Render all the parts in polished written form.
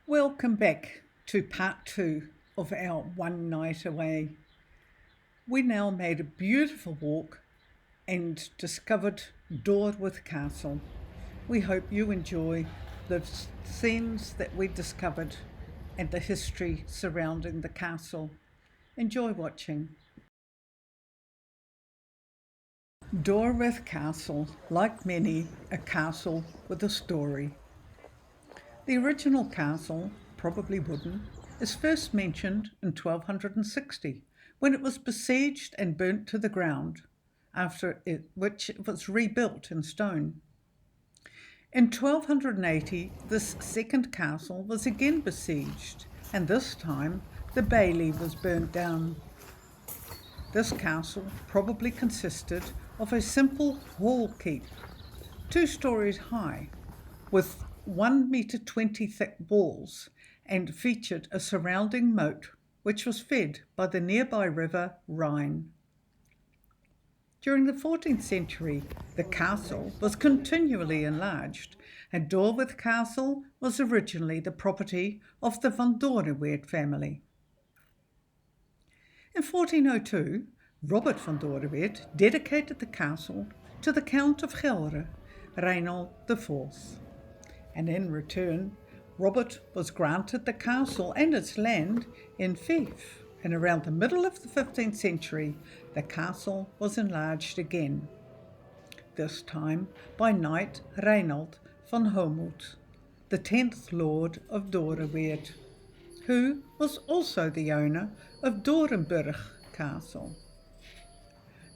Welcome back to part two of our one night away. We now made a beautiful walk and discovered Doorwerth Castle. We hope you enjoy the scenes that we discovered and the history surrounding the castle. Enjoy watching. Doorwerth Castle, like many, a castle with a story. The original castle, probably wooden, is first mentioned in 1260 when it was besieged and burnt to the ground, which it was rebuilt in stone. In 1280, this second castle was again besieged, and this time the bailey was burnt down. This castle probably consisted of a simple hall keep, 2 stories high, with 1 metre 20 thick walls, and featured a surrounding moat which was fed by the nearby river Rhine. During the 14th century, the castle was continually enlarged, and Doorwerth Castle was originally the property of the van Doorwerth family. In 1402, Robert van Doorwerth dedicated the castle to the Count of Gelre, Reinald IV, and in return, Robert was granted the castle and its land in fief, and around the middle of the 15th century, the castle was enlarged again, this time by Knight Reinald van Homelt, the 10th Lord of Doorwerth, who was also the owner of Doornburg Castle.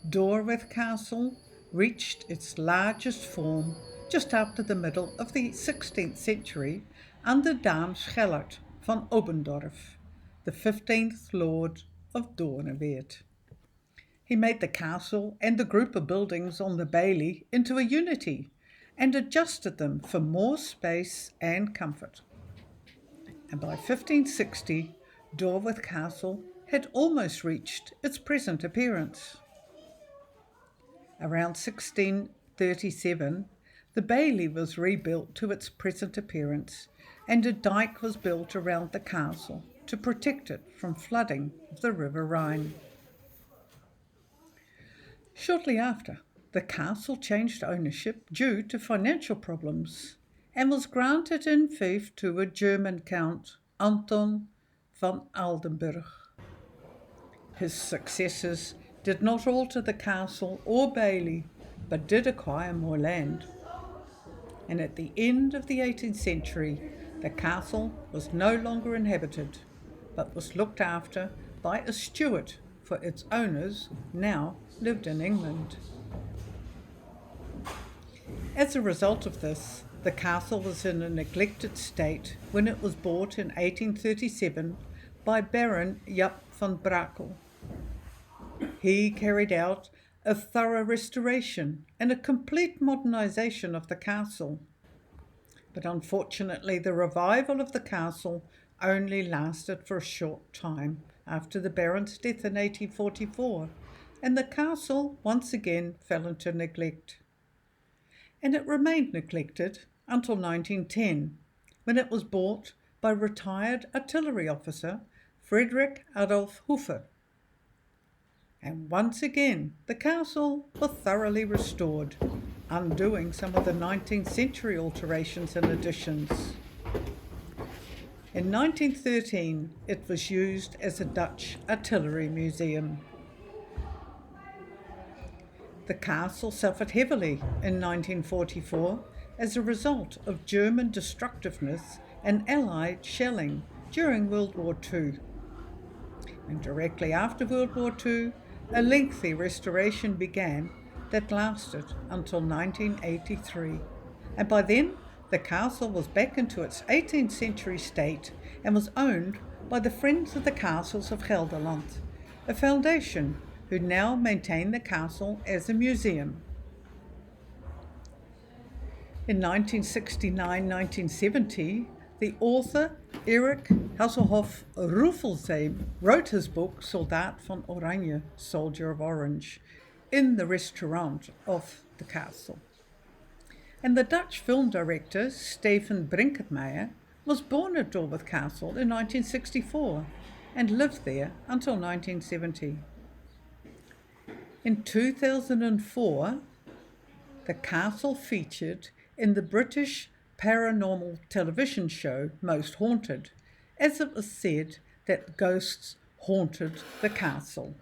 Doorwerth Castle reached its largest form just after the middle of the 16th century under Daan Schellert van Obendorf, the 15th Lord of Doorwerth. He made the castle and the group of buildings on the bailey into a unity and adjusted them for more space and comfort. And by 1560, Doorwerth Castle had almost reached its present appearance. Around 1637, the bailey was rebuilt to its present appearance, and a dike was built around the castle to protect it from flooding of the River Rhine. Shortly after, the castle changed ownership due to financial problems and was granted in fief to a German count, Anton van Aldenburg. His successors did not alter the castle or bailey, but did acquire more land. And at the end of the 18th century, the castle was no longer inhabited, but was looked after by a steward, for its owners now lived in England. As a result of this, the castle was in a neglected state when it was bought in 1837 by Baron Jaap van Brakel. He carried out a thorough restoration and a complete modernisation of the castle. But unfortunately, the revival of the castle only lasted for a short time after the Baron's death in 1844, and the castle once again fell into neglect. And it remained neglected until 1910, when it was bought by retired artillery officer Frederick Adolf Hofer. And once again, the castle was thoroughly restored, undoing some of the 19th century alterations and additions. In 1913, it was used as a Dutch artillery museum. The castle suffered heavily in 1944 as a result of German destructiveness and Allied shelling during World War II. And directly after World War II, a lengthy restoration began that lasted until 1983, and by then the castle was back into its 18th century state and was owned by the Friends of the Castles of Gelderland, a foundation who now maintain the castle as a museum. In 1969-1970, the author Erik Hasselhoff Ruffelsheim wrote his book Soldaat van Oranje, Soldier of Orange, in the restaurant of the castle. And the Dutch film director Steven Brinkmeijer was born at Doorwerth Castle in 1964 and lived there until 1970. In 2004, the castle featured in the British paranormal television show Most Haunted, as it was said that ghosts haunted the castle.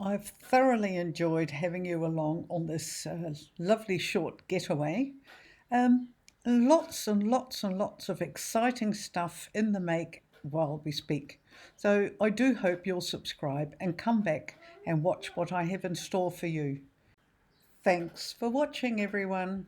I've thoroughly enjoyed having you along on this lovely short getaway. Um, Lots and lots and lots of exciting stuff in the make while we speak. So I do hope you'll subscribe and come back and watch what I have in store for you. Thanks for watching, everyone.